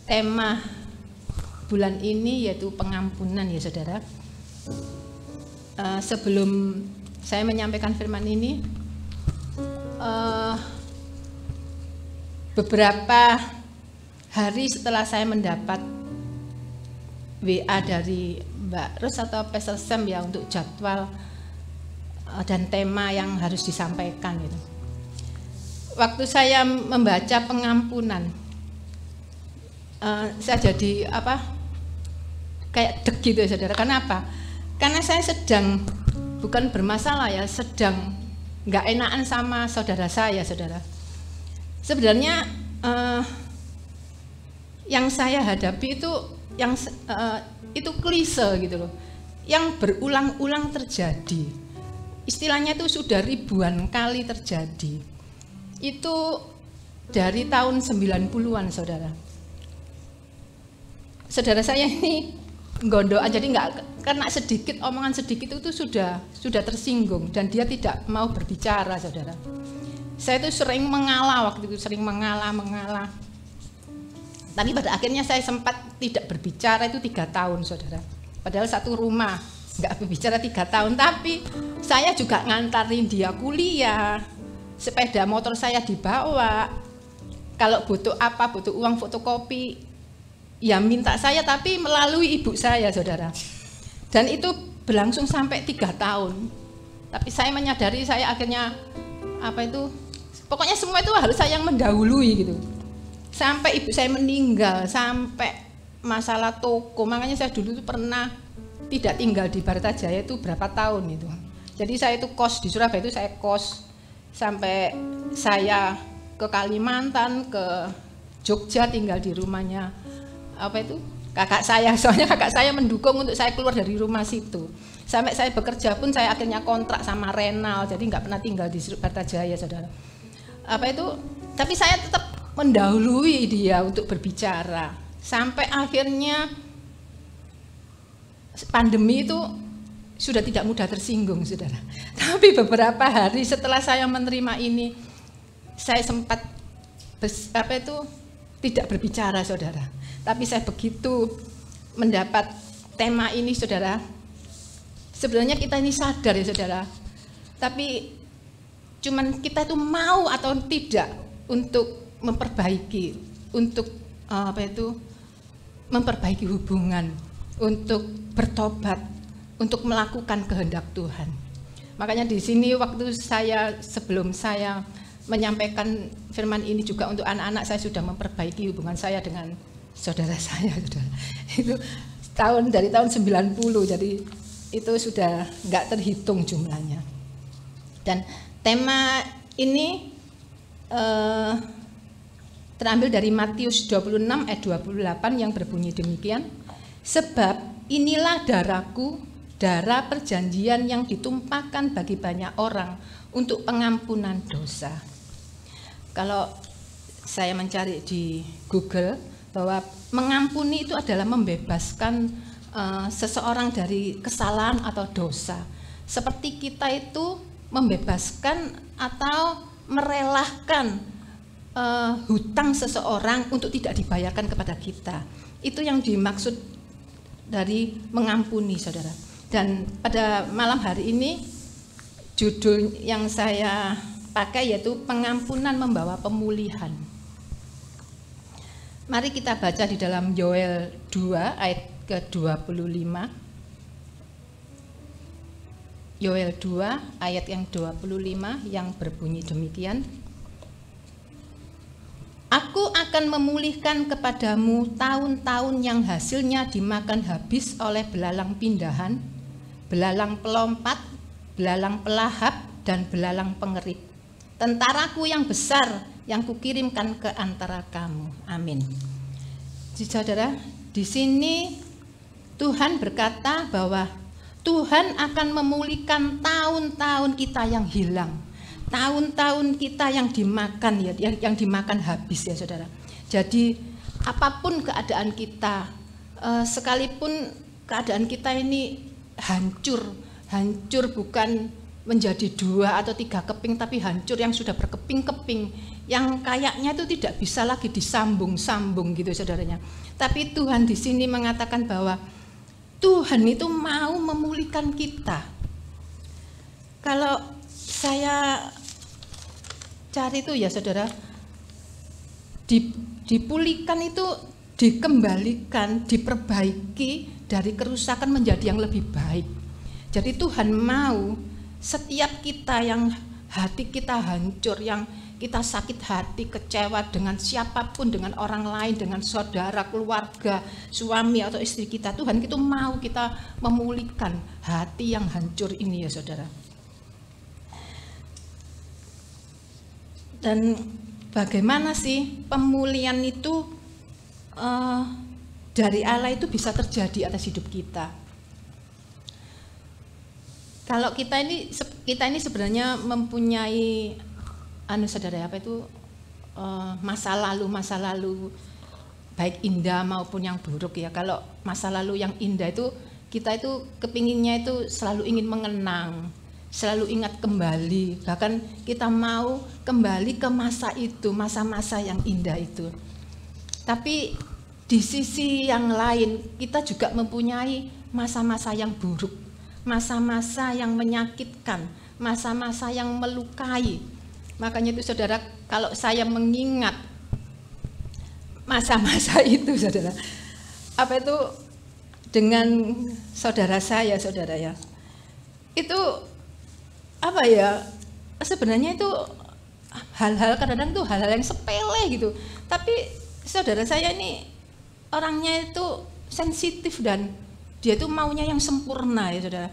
tema bulan ini yaitu pengampunan ya saudara. Sebelum saya menyampaikan firman ini, beberapa hari setelah saya mendapat WA dari Mbak Ros atau Pastor Sam ya untuk jadwal dan tema yang harus disampaikan gitu. Waktu saya membaca pengampunan, saya jadi kayak deg gitu ya saudara. Kenapa? Karena saya sedang bukan bermasalah ya, sedang nggak enakan sama saudara saya saudara. Sebenarnya yang saya hadapi itu itu klise gitu loh, yang berulang-ulang terjadi. Istilahnya itu sudah ribuan kali terjadi. Itu dari tahun 90-an saudara. Saudara saya ini gondokan, jadi nggak, karena sedikit omongan sedikit itu sudah tersinggung dan dia tidak mau berbicara saudara. Saya itu sering mengalah waktu itu, sering mengalah. Tapi pada akhirnya saya sempat tidak berbicara itu 3 tahun saudara. Padahal satu rumah, nggak berbicara 3 tahun. Tapi saya juga ngantarin dia kuliah, sepeda motor saya dibawa. Kalau butuh apa, butuh uang fotokopi, ya minta saya, tapi melalui ibu saya saudara. Dan itu berlangsung sampai 3 tahun. Tapi saya menyadari saya akhirnya pokoknya semua itu harus saya yang mendahului gitu. Sampai ibu saya meninggal, sampai masalah toko. Makanya saya dulu tuh pernah tidak tinggal di Bartajaya itu berapa tahun itu. Jadi saya itu kos di Surabaya, itu saya kos sampai saya ke Kalimantan, ke Jogja tinggal di rumahnya kakak saya. Soalnya kakak saya mendukung untuk saya keluar dari rumah situ. Sampai saya bekerja pun saya akhirnya kontrak sama Renal, jadi nggak pernah tinggal di Bartajaya saudara. Tapi saya tetap mendahului dia untuk berbicara. Sampai akhirnya pandemi itu sudah tidak mudah tersinggung saudara. Tapi beberapa hari setelah saya menerima ini, saya sempat tidak berbicara saudara. Tapi saya begitu mendapat tema ini saudara, sebenarnya kita ini sadar ya saudara, tapi cuman kita itu mau atau tidak untuk memperbaiki, untuk memperbaiki hubungan, untuk bertobat, untuk melakukan kehendak Tuhan. Makanya di sini waktu sebelum saya menyampaikan firman ini juga untuk anak-anak, saya sudah memperbaiki hubungan saya dengan saudara saya saudara. Itu dari tahun 90, jadi itu sudah nggak terhitung jumlahnya. Dan tema ini terambil dari Matius 26 ayat 28 yang berbunyi demikian. Sebab inilah darahku, darah perjanjian yang ditumpahkan bagi banyak orang untuk pengampunan dosa. Kalau saya mencari di Google bahwa mengampuni itu adalah membebaskan seseorang dari kesalahan atau dosa. Seperti kita itu membebaskan atau merelakan hutang seseorang untuk tidak dibayarkan kepada kita. Itu yang dimaksud dari mengampuni saudara. Dan pada malam hari ini judul yang saya pakai yaitu pengampunan membawa pemulihan. Mari kita baca di dalam Yoel 2 ayat ke-25. Yoel 2 ayat yang 25 yang berbunyi demikian. Aku akan memulihkan kepadamu tahun-tahun yang hasilnya dimakan habis oleh belalang pindahan, belalang pelompat, belalang pelahap, dan belalang pengerik. Tentaraku yang besar yang kukirimkan ke antara kamu. Amin. Jadi saudara, di sini Tuhan berkata bahwa Tuhan akan memulihkan tahun-tahun kita yang hilang. Tahun-tahun kita yang dimakan ya, yang dimakan habis ya saudara. Jadi apapun keadaan kita, sekalipun keadaan kita ini hancur bukan menjadi 2 atau 3 keping, tapi hancur yang sudah berkeping-keping, yang kayaknya itu tidak bisa lagi disambung-sambung gitu saudaranya. Tapi Tuhan di sini mengatakan bahwa Tuhan itu mau memulihkan kita. Kalau saya cari itu ya saudara, dipulihkan itu dikembalikan, diperbaiki dari kerusakan menjadi yang lebih baik. Jadi Tuhan mau setiap kita yang hati kita hancur, yang kita sakit hati, kecewa dengan siapapun, dengan orang lain, dengan saudara, keluarga, suami atau istri kita, Tuhan itu mau kita memulihkan hati yang hancur ini ya saudara. Dan bagaimana sih pemulihan itu dari Allah itu bisa terjadi atas hidup kita? Kalau kita ini sebenarnya mempunyai saudara apa itu masa lalu baik indah maupun yang buruk ya. Kalau masa lalu yang indah itu kita itu kepinginnya itu selalu ingin mengenang, selalu ingat kembali, bahkan kita mau kembali ke masa itu, masa-masa yang indah itu. Tapi di sisi yang lain kita juga mempunyai masa-masa yang buruk, masa-masa yang menyakitkan, masa-masa yang melukai. Makanya itu saudara, kalau saya mengingat masa-masa itu saudara, apa itu dengan saudara saya saudara ya, itu apa ya, sebenarnya itu hal-hal kadang-kadang tuh hal-hal yang sepele gitu, tapi saudara saya ini orangnya itu sensitif dan dia tuh maunya yang sempurna ya saudara.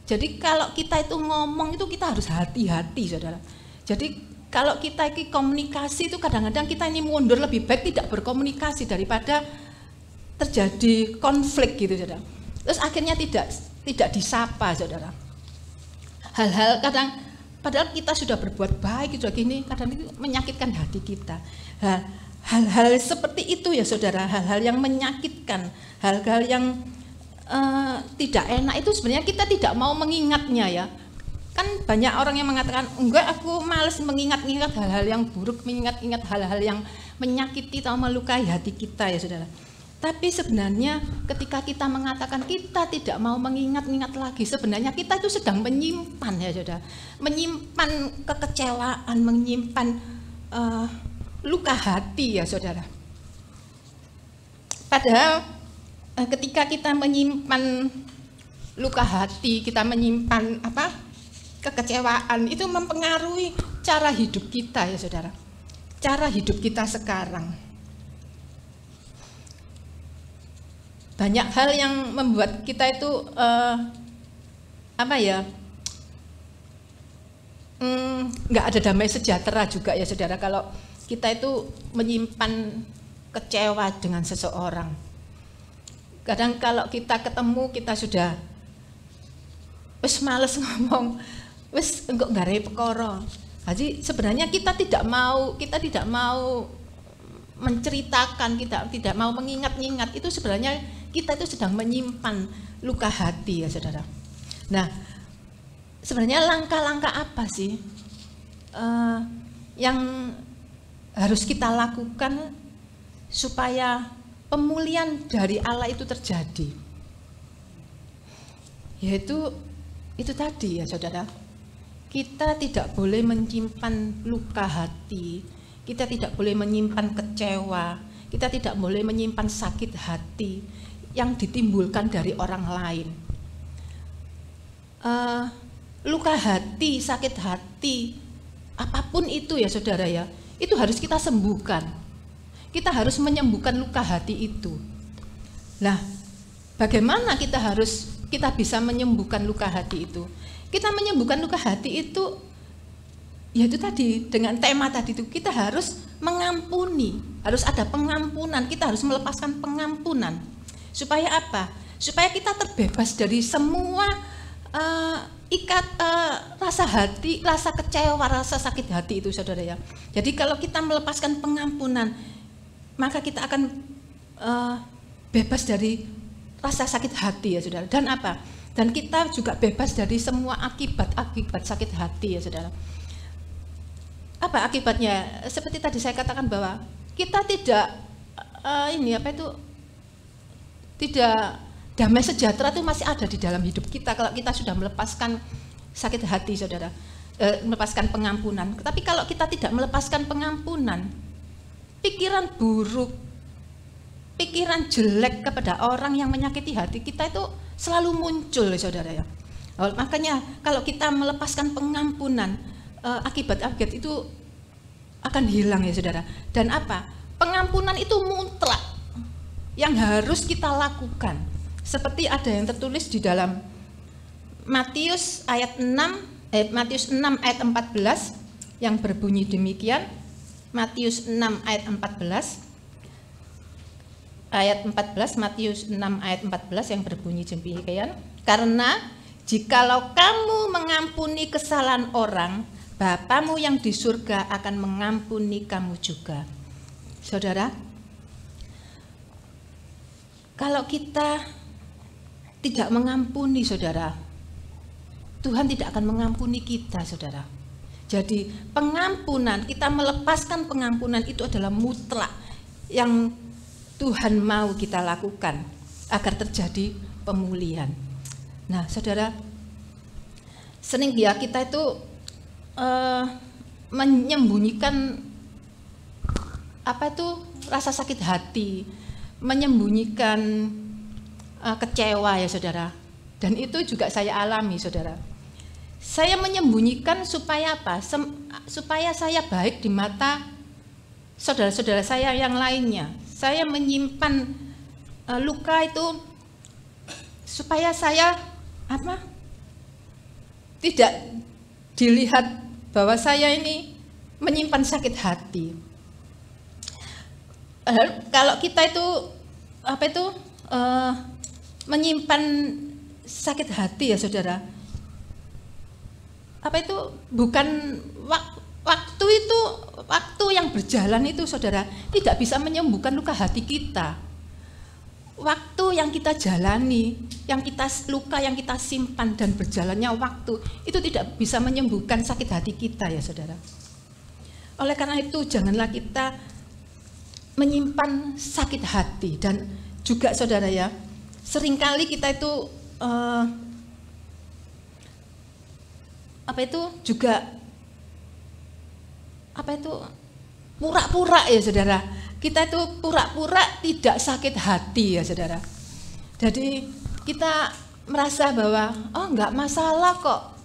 Jadi kalau kita itu ngomong itu kita harus hati-hati saudara. Jadi kalau kita ini komunikasi itu kadang-kadang kita ini mundur, lebih baik tidak berkomunikasi daripada terjadi konflik gitu saudara. Terus akhirnya tidak disapa saudara. Hal-hal kadang padahal kita sudah berbuat baik sudah gini, kadang itu menyakitkan hati kita. Hal-hal seperti itu ya saudara, hal-hal yang menyakitkan, hal-hal yang tidak enak itu sebenarnya kita tidak mau mengingatnya ya. Kan banyak orang yang mengatakan enggak, aku malas mengingat-ingat hal-hal yang buruk, mengingat-ingat hal-hal yang menyakiti atau melukai hati kita ya saudara. Tapi sebenarnya ketika kita mengatakan kita tidak mau mengingat-ingat lagi, sebenarnya kita itu sedang menyimpan ya saudara, menyimpan kekecewaan, menyimpan luka hati ya saudara. Padahal ketika kita menyimpan luka hati, kita menyimpan kekecewaan, itu mempengaruhi cara hidup kita ya saudara, cara hidup kita sekarang. Banyak hal yang membuat kita itu nggak ada damai sejahtera juga ya saudara, kalau kita itu menyimpan kecewa dengan seseorang. Kadang kalau kita ketemu kita sudah wis males ngomong, wis enggak nggarai perkara. Jadi sebenarnya kita tidak mau menceritakan, kita tidak mau mengingat-ingat, itu sebenarnya kita itu sedang menyimpan luka hati ya saudara. Nah, sebenarnya langkah-langkah apa sih yang harus kita lakukan supaya pemulihan dari Allah itu terjadi? Yaitu itu tadi ya saudara, kita tidak boleh menyimpan luka hati, kita tidak boleh menyimpan kecewa, kita tidak boleh menyimpan sakit hati yang ditimbulkan dari orang lain. Luka hati, sakit hati, apapun itu ya saudara ya, itu harus kita sembuhkan. Kita harus menyembuhkan luka hati itu. Nah, bagaimana kita bisa menyembuhkan luka hati itu? Kita menyembuhkan luka hati itu, yaitu tadi dengan tema tadi itu, kita harus mengampuni, harus ada pengampunan, kita harus melepaskan pengampunan. Supaya apa? Supaya kita terbebas dari semua rasa hati, rasa kecewa, rasa sakit hati itu saudara ya. Jadi kalau kita melepaskan pengampunan, maka kita akan bebas dari rasa sakit hati ya saudara. Dan apa? Dan kita juga bebas dari semua akibat sakit hati ya saudara. apa akibatnya? Seperti tadi saya katakan bahwa kita tidak tidak damai sejahtera itu masih ada di dalam hidup kita kalau kita sudah melepaskan sakit hati, saudara, melepaskan pengampunan. Tapi kalau kita tidak melepaskan pengampunan, pikiran buruk, pikiran jelek kepada orang yang menyakiti hati kita itu selalu muncul, saudara ya. Makanya kalau kita melepaskan pengampunan, akibat-akibat itu akan hilang ya, saudara. Dan apa? Pengampunan itu mutlak yang harus kita lakukan. Seperti ada yang tertulis di dalam Matius 6 ayat 14 yang berbunyi demikian. Matius 6 ayat 14. Ayat 14, Matius 6 ayat 14 yang berbunyi demikian. Karena jikalau kamu mengampuni kesalahan orang, Bapamu yang di surga akan mengampuni kamu juga. Saudara, kalau kita tidak mengampuni, saudara, Tuhan tidak akan mengampuni kita, saudara. Jadi pengampunan, kita melepaskan pengampunan itu adalah mutlak yang Tuhan mau kita lakukan agar terjadi pemulihan. Nah, saudara, sering ya kita itu menyembunyikan rasa sakit hati, menyembunyikan kecewa ya, saudara. Dan itu juga saya alami, saudara. Saya menyembunyikan supaya apa? Supaya saya baik di mata saudara-saudara saya yang lainnya. Saya menyimpan luka itu supaya saya tidak dilihat bahwa saya ini menyimpan sakit hati. Kalau kita itu menyimpan sakit hati ya, saudara, bukan waktu yang berjalan itu, saudara, tidak bisa menyembuhkan luka hati kita. Waktu yang kita jalani, luka yang kita simpan dan berjalannya waktu itu tidak bisa menyembuhkan sakit hati kita ya, saudara. Oleh karena itu janganlah kita menyimpan sakit hati. Dan juga, saudara ya, seringkali kita itu pura-pura ya, saudara. Kita itu pura-pura tidak sakit hati ya, saudara. Jadi kita merasa bahwa enggak masalah kok,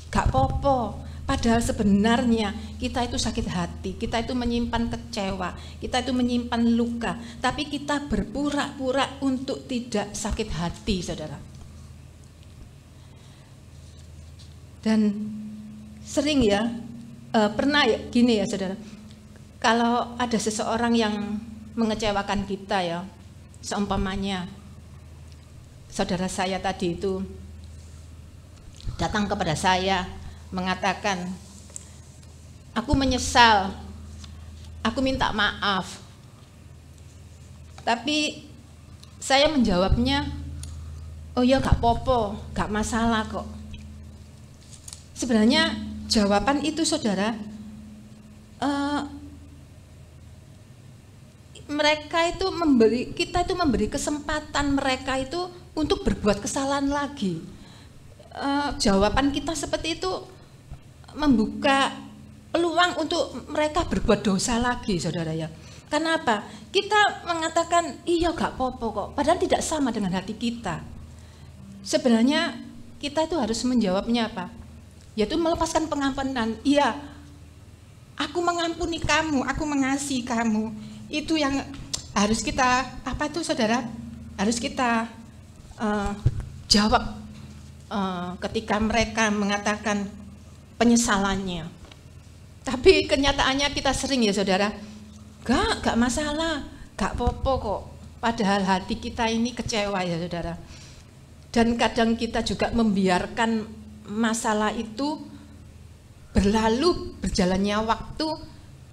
enggak apa-apa. Padahal sebenarnya kita itu sakit hati, kita itu menyimpan kecewa, kita itu menyimpan luka. Tapi kita berpura-pura untuk tidak sakit hati, saudara. Dan sering ya, pernah ya gini ya, saudara. Kalau ada seseorang yang mengecewakan kita ya, seumpamanya saudara saya tadi itu datang kepada saya mengatakan, aku menyesal, aku minta maaf. Tapi saya menjawabnya, oh ya gak apa-apa, gak masalah kok. Sebenarnya jawaban itu, saudara, kita itu memberi kesempatan mereka itu untuk berbuat kesalahan lagi. Jawaban kita seperti itu membuka peluang untuk mereka berbuat dosa lagi, saudara ya. Kenapa? Kita mengatakan iya gak apa-apa kok, padahal tidak sama dengan hati kita. Sebenarnya kita itu harus menjawabnya apa? Yaitu melepaskan pengampunan. Iya, aku mengampuni kamu, aku mengasihi kamu. Itu yang harus kita saudara? Harus kita jawab ketika mereka mengatakan penyesalannya. Tapi kenyataannya kita sering ya, saudara, gak masalah, gak apa-apa kok. Padahal hati kita ini kecewa ya, saudara. Dan kadang kita juga membiarkan masalah itu berlalu, berjalannya waktu,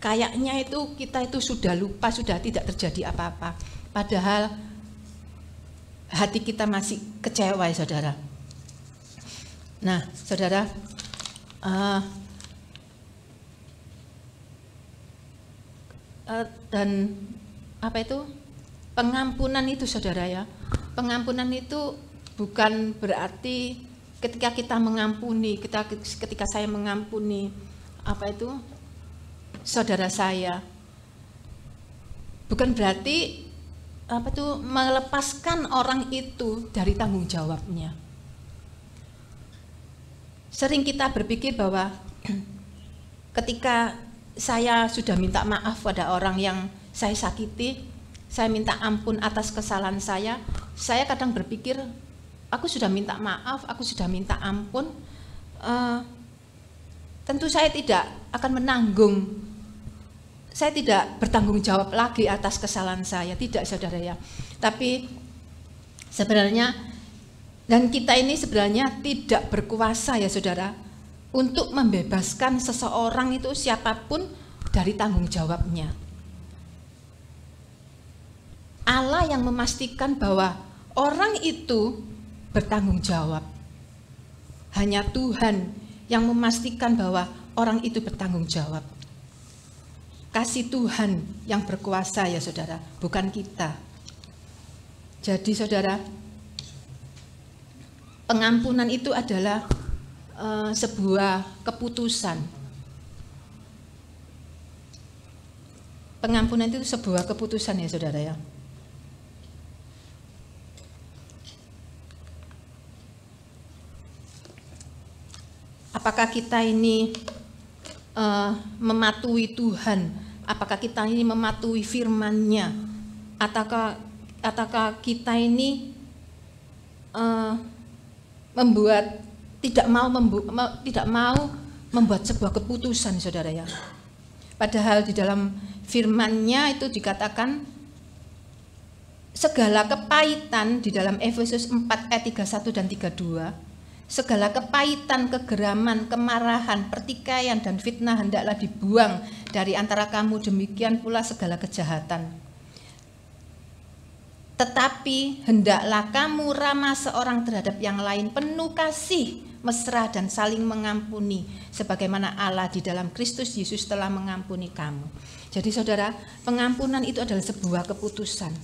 kayaknya itu kita itu sudah lupa, sudah tidak terjadi apa-apa. Padahal hati kita masih kecewa ya, saudara. Nah, saudara, dan apa itu pengampunan itu saudara ya, pengampunan itu bukan berarti ketika kita mengampuni, ketika saya mengampuni apa itu saudara saya, bukan berarti apa itu melepaskan orang itu dari tanggung jawabnya. Sering kita berpikir bahwa ketika saya sudah minta maaf pada orang yang saya sakiti, saya minta ampun atas kesalahan saya kadang berpikir, aku sudah minta maaf, aku sudah minta ampun, tentu saya tidak akan menanggung, saya tidak bertanggung jawab lagi atas kesalahan saya, tidak saudara ya. Tapi sebenarnya, dan kita ini sebenarnya tidak berkuasa ya saudara, untuk membebaskan seseorang itu siapapun dari tanggung jawabnya. Allah yang memastikan bahwa orang itu bertanggung jawab. Hanya Tuhan yang memastikan bahwa orang itu bertanggung jawab. Kasih Tuhan yang berkuasa ya saudara, bukan kita. Jadi saudara, pengampunan itu adalah sebuah keputusan. Pengampunan itu sebuah keputusan ya saudara ya. Apakah kita ini mematuhi Tuhan? Apakah kita ini mematuhi firman-Nya? Ataukah kita ini tidak mau membuat sebuah keputusan saudara ya? Padahal di dalam firman-Nya itu dikatakan segala kepahitan di dalam Efesus 4 ayat 31 dan 32. Segala kepahitan, kegeraman, kemarahan, pertikaian, dan fitnah hendaklah dibuang dari antara kamu, demikian pula segala kejahatan. Tetapi hendaklah kamu ramah seorang terhadap yang lain, penuh kasih, mesra, dan saling mengampuni, sebagaimana Allah di dalam Kristus Yesus telah mengampuni kamu. Jadi saudara, pengampunan itu adalah sebuah keputusan.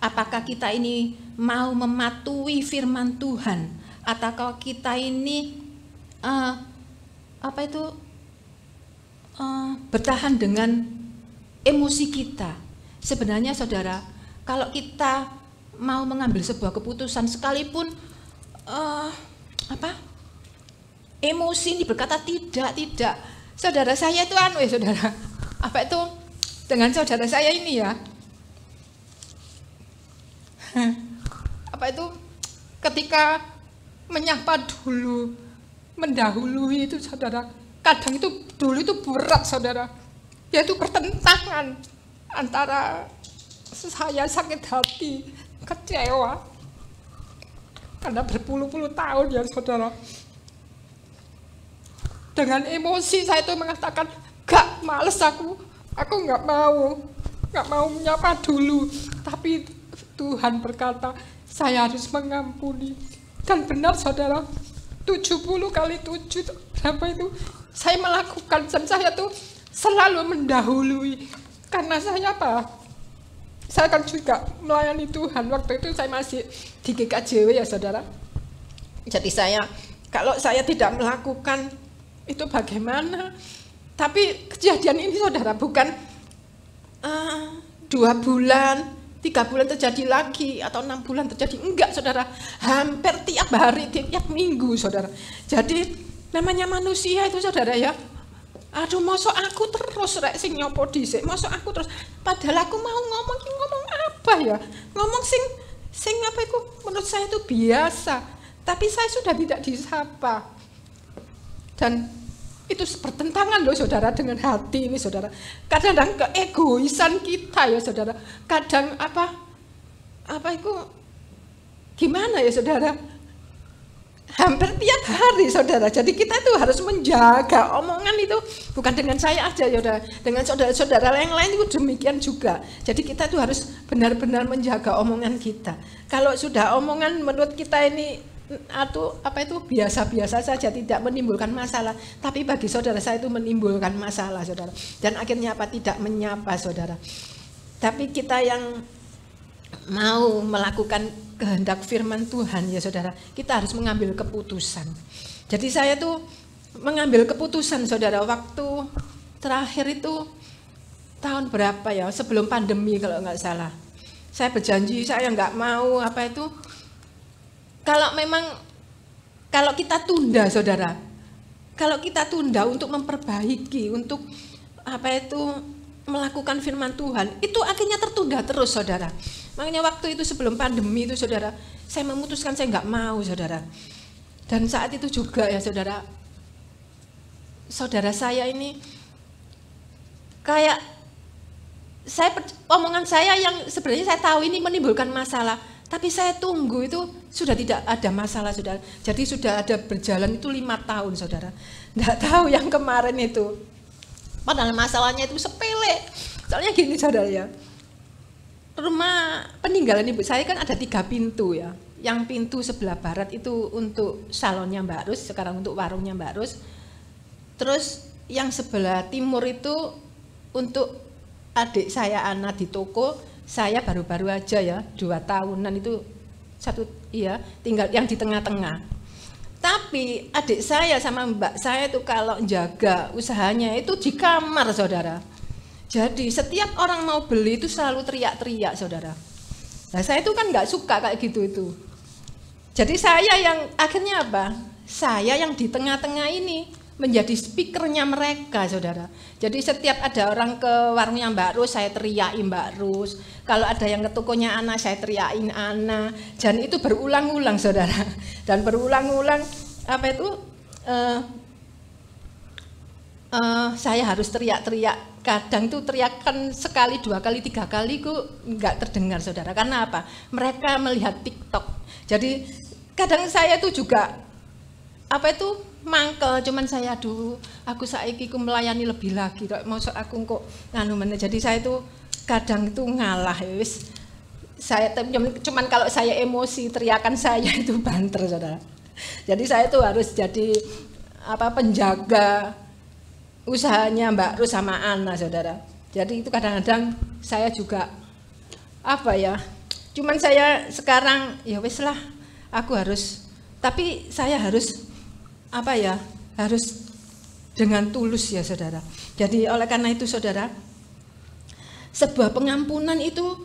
Apakah kita ini mau mematuhi firman Tuhan, ataukah kita ini bertahan dengan emosi kita? Sebenarnya saudara, kalau kita mau mengambil sebuah keputusan sekalipun emosi ini berkata tidak, saudara saya itu saudara, dengan saudara saya ini ya, ketika menyapa dulu, mendahului itu saudara, kadang itu dulu itu berat saudara, yaitu pertentangan antara saya sakit hati, kecewa, karena berpuluh-puluh tahun ya saudara, dengan emosi saya itu mengatakan, gak, males aku gak mau menyapa dulu, tapi Tuhan berkata, saya harus mengampuni. Dan benar saudara, 70 kali 7 berapa itu saya melakukan, dan saya tuh selalu mendahului. Karena saya saya kan juga melayani Tuhan, waktu itu saya masih di GKJW ya saudara. Jadi kalau saya tidak melakukan itu bagaimana? Tapi kejadian ini saudara bukan 2 bulan, 3 bulan terjadi lagi, atau 6 bulan terjadi, enggak saudara, hampir tiap hari, tiap minggu saudara. Jadi namanya manusia itu saudara ya, aduh mosok aku terus rek sing nyopo dhisik, mosok aku terus, padahal aku mau ngomong apa ya, ngomong sing apa itu menurut saya itu biasa, tapi saya sudah tidak disapa. Dan itu bertentangan loh saudara dengan hati ini saudara. Kadang-kadang keegoisan kita ya saudara. Kadang itu gimana ya saudara? Hampir tiap hari saudara. Jadi kita itu harus menjaga omongan itu, bukan dengan saya aja ya saudara, dengan saudara-saudara yang lain itu demikian juga. Jadi kita itu harus benar-benar menjaga omongan kita. Kalau sudah omongan menurut kita ini atau apa itu biasa-biasa saja, tidak menimbulkan masalah, tapi bagi saudara saya itu menimbulkan masalah, saudara. Dan akhirnya apa? Tidak menyapa, saudara. Tapi kita yang mau melakukan kehendak firman Tuhan ya saudara, kita harus mengambil keputusan. Jadi saya tuh mengambil keputusan, saudara, waktu terakhir itu tahun berapa ya, sebelum pandemi kalau nggak salah. Saya berjanji saya nggak mau apa itu, kalau kita tunda, saudara, kalau kita tunda untuk memperbaiki, untuk apa itu melakukan firman Tuhan, itu akhirnya tertunda terus, saudara. Makanya waktu itu sebelum pandemi itu, saudara, saya memutuskan saya nggak mau, saudara. Dan saat itu juga ya saudara saya ini kayak omongan saya yang sebenarnya saya tahu ini menimbulkan masalah, tapi saya tunggu itu sudah tidak ada masalah, saudara. Jadi sudah ada berjalan itu 5 tahun, saudara. Nggak tahu yang kemarin itu, padahal masalahnya itu sepele. Soalnya gini, saudara ya, rumah peninggalan ibu saya kan ada 3 pintu ya. Yang pintu sebelah barat itu untuk salonnya Mbak Rus, sekarang untuk warungnya Mbak Rus. Terus yang sebelah timur itu untuk adik saya Ana di toko. Saya baru-baru aja ya, 2 tahunan itu tinggal yang di tengah-tengah. Tapi adik saya sama mbak saya itu kalau jaga usahanya itu di kamar, saudara. Jadi setiap orang mau beli itu selalu teriak-teriak, saudara. Nah saya itu kan nggak suka kayak gitu itu. Jadi saya yang akhirnya apa? Saya yang di tengah-tengah ini menjadi speakernya mereka, saudara. Jadi setiap ada orang ke warungnya Mbak Rus, saya teriakin Mbak Rus. Kalau ada yang ke tokonya Ana, saya teriakin Ana. Dan itu berulang-ulang, saudara. Dan berulang-ulang apa itu? Saya harus teriak-teriak. Kadang tuh teriakan sekali, 2 kali, 3 kali kok nggak terdengar, saudara. Karena apa? Mereka melihat TikTok. Jadi kadang saya tuh juga apa itu mangkel, cuman saya aku saiki ku melayani lebih lagi, kok mau aku kok nganu meneh. Jadi saya itu kadang itu ngalah ya wis. Saya cuman kalau saya emosi, teriakan saya itu banter, saudara. Jadi saya itu harus jadi penjaga usahanya Mbak Rus sama Ana, saudara. Jadi itu kadang-kadang saya juga cuman saya sekarang ya wis lah, aku harus, tapi saya harus harus dengan tulus ya saudara. Jadi oleh karena itu saudara, sebuah pengampunan itu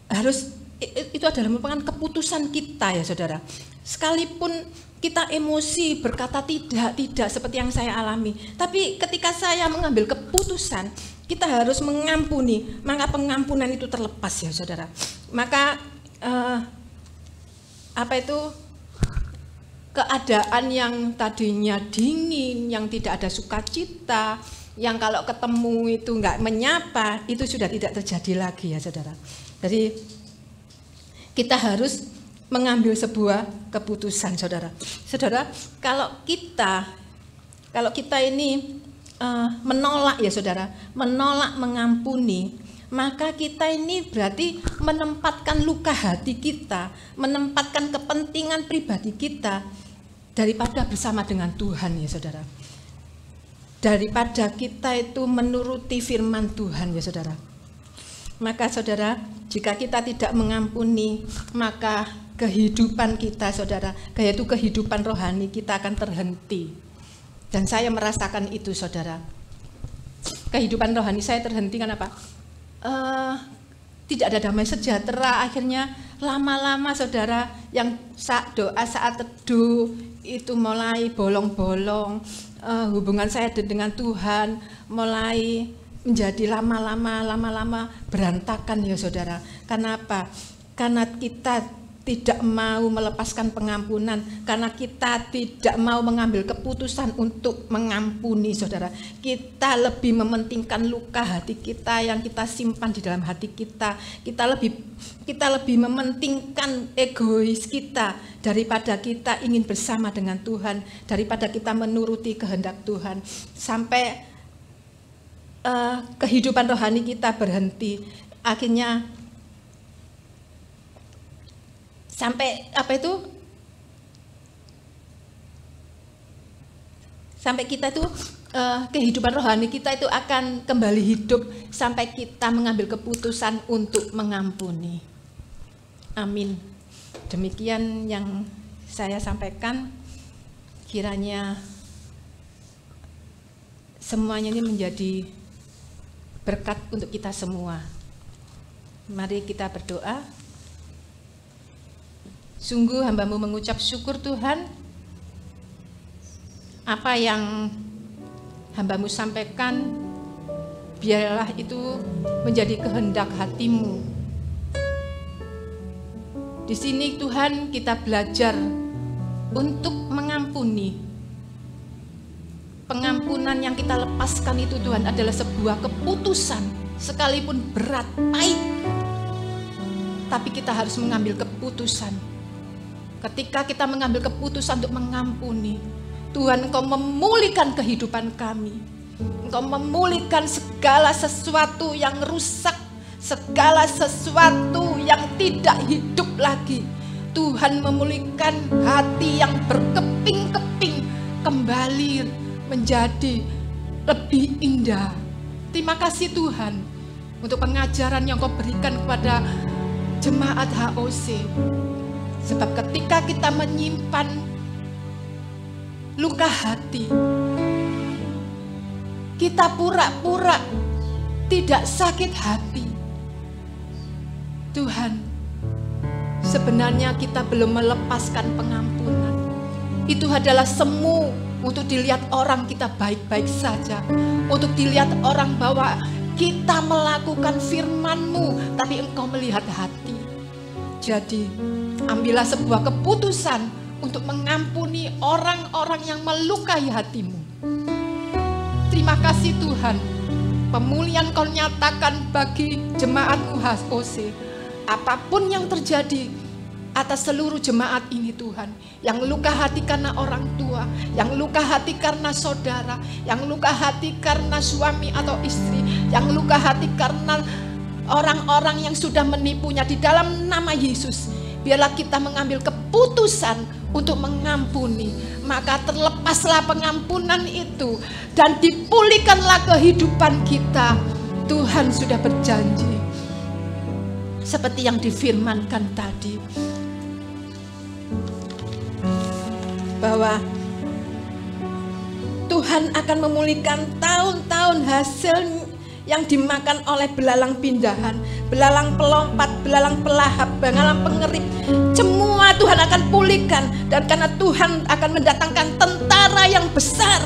adalah merupakan keputusan kita ya saudara. Sekalipun kita emosi berkata tidak seperti yang saya alami, tapi ketika saya mengambil keputusan kita harus mengampuni, maka pengampunan itu terlepas ya saudara. Maka keadaan yang tadinya dingin, yang tidak ada sukacita, yang kalau ketemu itu nggak menyapa, itu sudah tidak terjadi lagi ya saudara. Jadi kita harus mengambil sebuah keputusan, saudara. Saudara, kalau kita ini menolak ya saudara, menolak mengampuni, maka kita ini berarti menempatkan luka hati kita, menempatkan kepentingan pribadi kita daripada bersama dengan Tuhan ya saudara. Daripada kita itu menuruti firman Tuhan ya saudara. Maka saudara, jika kita tidak mengampuni, maka kehidupan kita saudara, yaitu kehidupan rohani kita akan terhenti. Dan saya merasakan itu saudara. Kehidupan rohani saya terhenti kenapa? Tidak ada damai sejahtera. Akhirnya lama-lama saudara, yang saat doa, saat teduh itu mulai bolong-bolong. Hubungan saya dengan Tuhan mulai menjadi lama-lama berantakan ya saudara. Kenapa? Karena kita tidak mau melepaskan pengampunan, karena kita tidak mau mengambil keputusan untuk mengampuni saudara. Kita lebih mementingkan luka hati kita yang kita simpan di dalam hati kita. Kita lebih mementingkan egois kita daripada kita ingin bersama dengan Tuhan, daripada kita menuruti kehendak Tuhan. Sampai kehidupan rohani kita berhenti. Akhirnya sampai Sampai kita itu kehidupan rohani kita itu akan kembali hidup sampai kita mengambil keputusan untuk mengampuni. Amin. Demikian yang saya sampaikan, kiranya semuanya ini menjadi berkat untuk kita semua. Mari kita berdoa. Sungguh hamba-Mu mengucap syukur Tuhan, apa yang hamba-Mu sampaikan, biarlah itu menjadi kehendak hati-Mu. Di sini Tuhan kita belajar untuk mengampuni. Pengampunan yang kita lepaskan itu Tuhan adalah sebuah keputusan, sekalipun berat, pahit, tapi kita harus mengambil keputusan. Ketika kita mengambil keputusan untuk mengampuni, Tuhan, Engkau memulihkan kehidupan kami. Engkau memulihkan segala sesuatu yang rusak, segala sesuatu yang tidak hidup lagi. Tuhan memulihkan hati yang berkeping-keping kembali menjadi lebih indah. Terima kasih Tuhan untuk pengajaran yang Kau berikan kepada jemaat HOC. Sebab ketika kita menyimpan luka hati, kita pura-pura tidak sakit hati. Tuhan, sebenarnya kita belum melepaskan pengampunan. Itu adalah semu untuk dilihat orang kita baik-baik saja, untuk dilihat orang bahwa kita melakukan firman-Mu, tapi Engkau melihat hati. Jadi ambillah sebuah keputusan untuk mengampuni orang-orang yang melukai hati-Mu. Terima kasih Tuhan, pemulihan Kau nyatakan bagi jemaat-Mu HOC. Apapun yang terjadi atas seluruh jemaat ini Tuhan, yang luka hati karena orang tua, yang luka hati karena saudara, yang luka hati karena suami atau istri, yang luka hati karena orang-orang yang sudah menipunya, di dalam nama Yesus, biarlah kita mengambil keputusan untuk mengampuni. Maka terlepaslah pengampunan itu dan dipulihkanlah kehidupan kita. Tuhan sudah berjanji seperti yang difirmankan tadi, bahwa Tuhan akan memulihkan tahun-tahun hasil yang dimakan oleh belalang pindahan, belalang pelompat, belalang pelahap, belalang pengerip. Semua Tuhan akan pulihkan, dan karena Tuhan akan mendatangkan tentara yang besar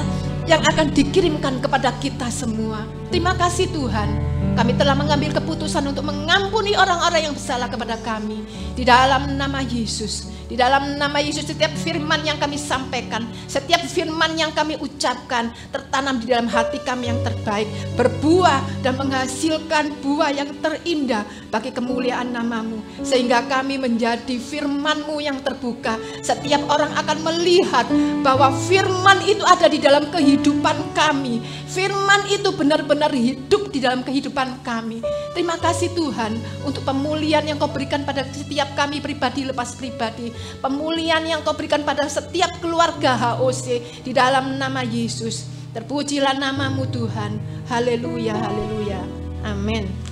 yang akan dikirimkan kepada kita semua. Terima kasih Tuhan, kami telah mengambil keputusan untuk mengampuni orang-orang yang bersalah kepada kami. Di dalam nama Yesus, di dalam nama Yesus, setiap firman yang kami sampaikan, setiap firman yang kami ucapkan tertanam di dalam hati kami yang terbaik, berbuah dan menghasilkan buah yang terindah bagi kemuliaan nama-Mu, sehingga kami menjadi firman-Mu yang terbuka. Setiap orang akan melihat bahwa firman itu ada di dalam kehidupan kami. Firman itu benar-benar hidup di dalam kehidupan kami. Terima kasih Tuhan untuk pemulihan yang Kau berikan pada setiap kami pribadi lepas pribadi, pemulihan yang Kau berikan pada setiap keluarga HOC, di dalam nama Yesus. Terpujilah nama-Mu Tuhan. Haleluya, haleluya. Amin.